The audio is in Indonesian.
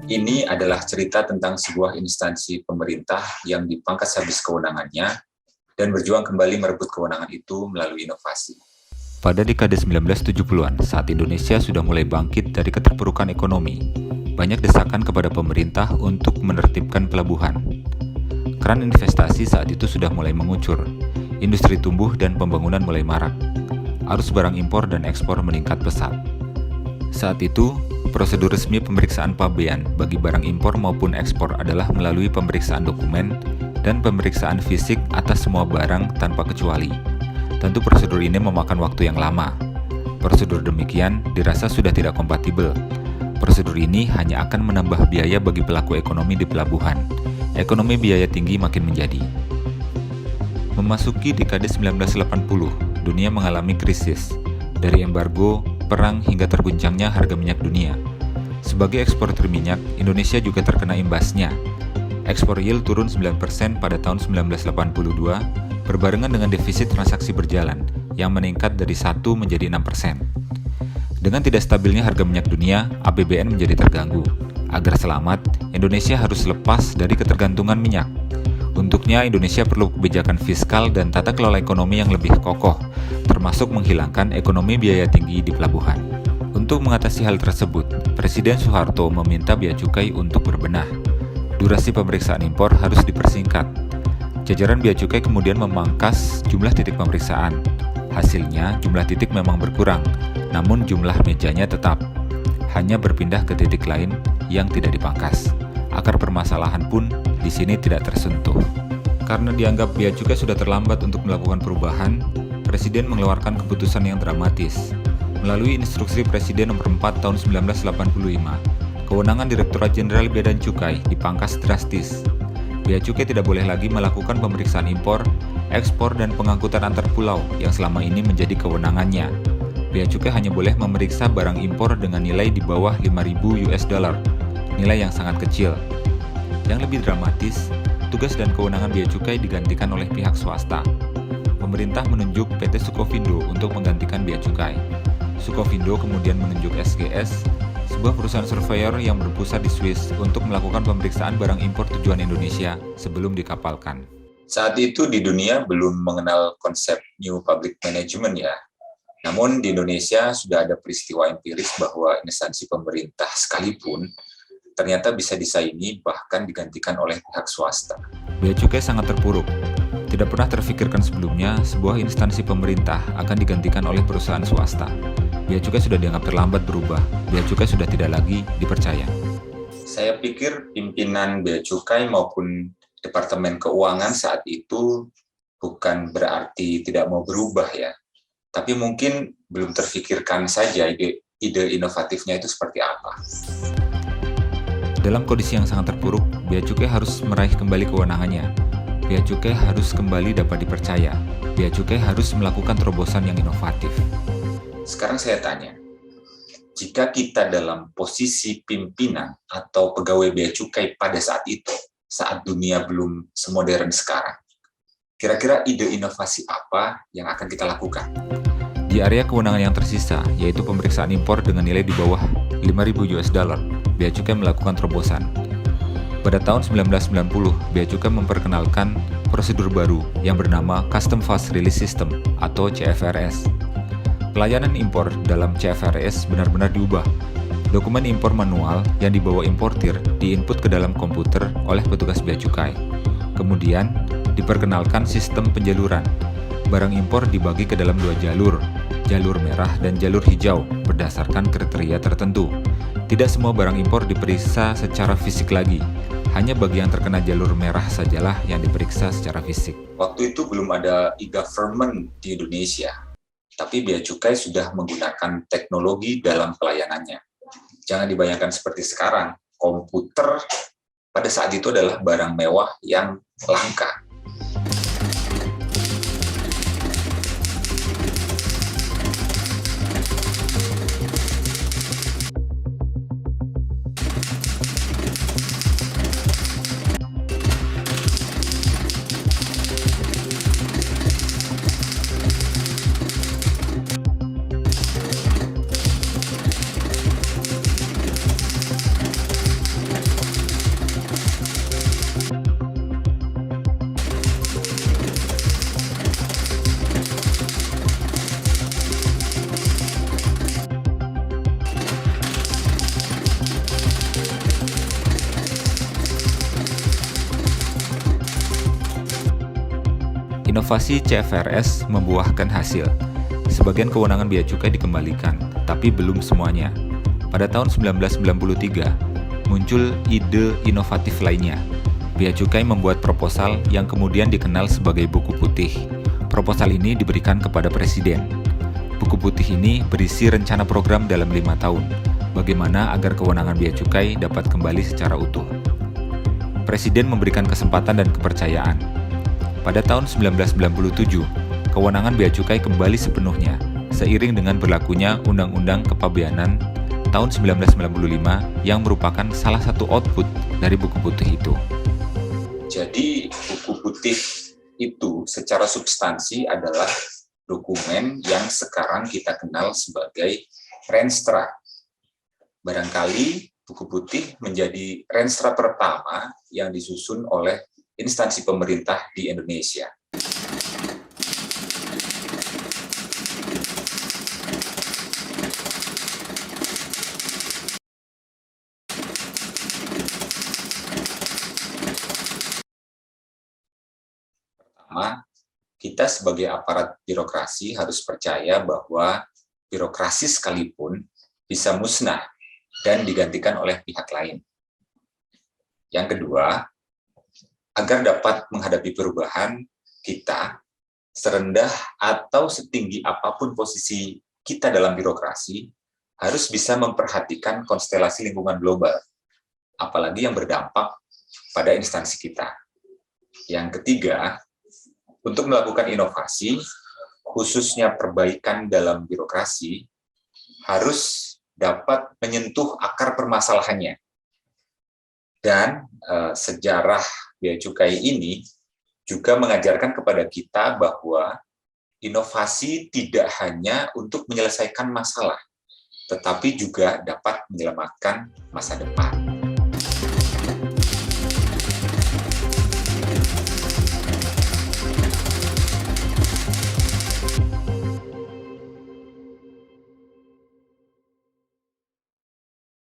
Ini adalah cerita tentang sebuah instansi pemerintah yang dipangkas habis kewenangannya dan berjuang kembali merebut kewenangan itu melalui inovasi. Pada dekade 1970-an, saat Indonesia sudah mulai bangkit dari keterpurukan ekonomi, banyak desakan kepada pemerintah untuk menertibkan pelabuhan. Keran investasi saat itu sudah mulai mengucur, industri tumbuh dan pembangunan mulai marak. Arus barang impor dan ekspor meningkat pesat. Saat itu, prosedur resmi pemeriksaan pabean bagi barang impor maupun ekspor adalah melalui pemeriksaan dokumen dan pemeriksaan fisik atas semua barang tanpa kecuali. Tentu prosedur ini memakan waktu yang lama. Prosedur demikian dirasa sudah tidak kompatibel. Prosedur ini hanya akan menambah biaya bagi pelaku ekonomi di pelabuhan. Ekonomi biaya tinggi makin menjadi. Memasuki dekade 1980, dunia mengalami krisis. Dari embargo, perang hingga terguncangnya harga minyak dunia. Sebagai eksportir minyak, Indonesia juga terkena imbasnya. Ekspor yield turun 9% pada tahun 1982, berbarengan dengan defisit transaksi berjalan yang meningkat dari 1 menjadi 6%. Dengan tidak stabilnya harga minyak dunia, APBN menjadi terganggu. Agar selamat, Indonesia harus lepas dari ketergantungan minyak. Untuknya, Indonesia perlu kebijakan fiskal dan tata kelola ekonomi yang lebih kokoh, termasuk menghilangkan ekonomi biaya tinggi di pelabuhan. Untuk mengatasi hal tersebut, Presiden Soeharto meminta bea cukai untuk berbenah. Durasi pemeriksaan impor harus dipersingkat. Jajaran bea cukai kemudian memangkas jumlah titik pemeriksaan. Hasilnya, jumlah titik memang berkurang, namun jumlah mejanya tetap. Hanya berpindah ke titik lain yang tidak dipangkas. Akar permasalahan pun di sini tidak tersentuh. Karena dianggap bea cukai sudah terlambat untuk melakukan perubahan, Presiden mengeluarkan keputusan yang dramatis. Melalui Instruksi Presiden Nomor 4 Tahun 1985, kewenangan Direktorat Jenderal Bea dan Cukai dipangkas drastis. Bea cukai tidak boleh lagi melakukan pemeriksaan impor, ekspor, dan pengangkutan antar pulau yang selama ini menjadi kewenangannya. Bea cukai hanya boleh memeriksa barang impor dengan nilai di bawah 5.000 US dollar, nilai yang sangat kecil. Yang lebih dramatis, tugas dan kewenangan bea cukai digantikan oleh pihak swasta. Pemerintah menunjuk PT Sukovindo untuk menggantikan bea cukai. Sukovindo kemudian menunjuk SGS, sebuah perusahaan surveyor yang berpusat di Swiss untuk melakukan pemeriksaan barang impor tujuan Indonesia sebelum dikapalkan. Saat itu di dunia belum mengenal konsep New Public Management ya. Namun di Indonesia sudah ada peristiwa empiris bahwa instansi pemerintah sekalipun ternyata bisa disaingi bahkan digantikan oleh pihak swasta. Bea cukai sangat terpuruk. Tidak pernah terfikirkan sebelumnya sebuah instansi pemerintah akan digantikan oleh perusahaan swasta. Bea cukai sudah dianggap terlambat berubah. Bea cukai sudah tidak lagi dipercaya. Saya pikir pimpinan bea cukai maupun Departemen Keuangan saat itu bukan berarti tidak mau berubah ya. Tapi mungkin belum terfikirkan saja ide inovatifnya itu seperti apa. Dalam kondisi yang sangat terpuruk, bea cukai harus meraih kembali kewenangannya. Bea cukai harus kembali dapat dipercaya. Bea cukai harus melakukan terobosan yang inovatif. Sekarang saya tanya, jika kita dalam posisi pimpinan atau pegawai bea cukai pada saat itu, saat dunia belum semodern sekarang, kira-kira ide inovasi apa yang akan kita lakukan? Di area kewenangan yang tersisa, yaitu pemeriksaan impor dengan nilai di bawah 5.000 US dollar, bea cukai melakukan terobosan. Pada tahun 1990, bea cukai memperkenalkan prosedur baru yang bernama Custom Fast Release System atau CFRS. Pelayanan impor dalam CFRS benar-benar diubah. Dokumen impor manual yang dibawa importir diinput ke dalam komputer oleh petugas bea cukai. Kemudian, diperkenalkan sistem penjaluran. Barang impor dibagi ke dalam 2 jalur. jalur merah dan jalur hijau berdasarkan kriteria tertentu. Tidak semua barang impor diperiksa secara fisik lagi. Hanya bagi yang terkena jalur merah sajalah yang diperiksa secara fisik. Waktu itu belum ada e-government di Indonesia, tapi Bea Cukai sudah menggunakan teknologi dalam pelayanannya. Jangan dibayangkan seperti sekarang, komputer pada saat itu adalah barang mewah yang langka. Inovasi CFRS membuahkan hasil. Sebagian kewenangan bea cukai dikembalikan, tapi belum semuanya. Pada tahun 1993, muncul ide inovatif lainnya. Bea Cukai membuat proposal yang kemudian dikenal sebagai Buku Putih. Proposal ini diberikan kepada Presiden. Buku Putih ini berisi rencana program dalam 5 tahun, bagaimana agar kewenangan bea cukai dapat kembali secara utuh. Presiden memberikan kesempatan dan kepercayaan. Pada tahun 1997, kewenangan bea cukai kembali sepenuhnya, seiring dengan berlakunya Undang-Undang Kepabeanan tahun 1995 yang merupakan salah satu output dari Buku Putih itu. Jadi, Buku Putih itu secara substansi adalah dokumen yang sekarang kita kenal sebagai Renstra. Barangkali Buku Putih menjadi Renstra pertama yang disusun oleh instansi pemerintah di Indonesia. Pertama, kita sebagai aparat birokrasi harus percaya bahwa birokrasi sekalipun bisa musnah dan digantikan oleh pihak lain. Yang kedua, agar dapat menghadapi perubahan, kita, serendah atau setinggi apapun posisi kita dalam birokrasi, harus bisa memperhatikan konstelasi lingkungan global, apalagi yang berdampak pada instansi kita. Yang ketiga, untuk melakukan inovasi, khususnya perbaikan dalam birokrasi, harus dapat menyentuh akar permasalahannya. Dan sejarah bea cukai ini juga mengajarkan kepada kita bahwa inovasi tidak hanya untuk menyelesaikan masalah, tetapi juga dapat menyelamatkan masa depan.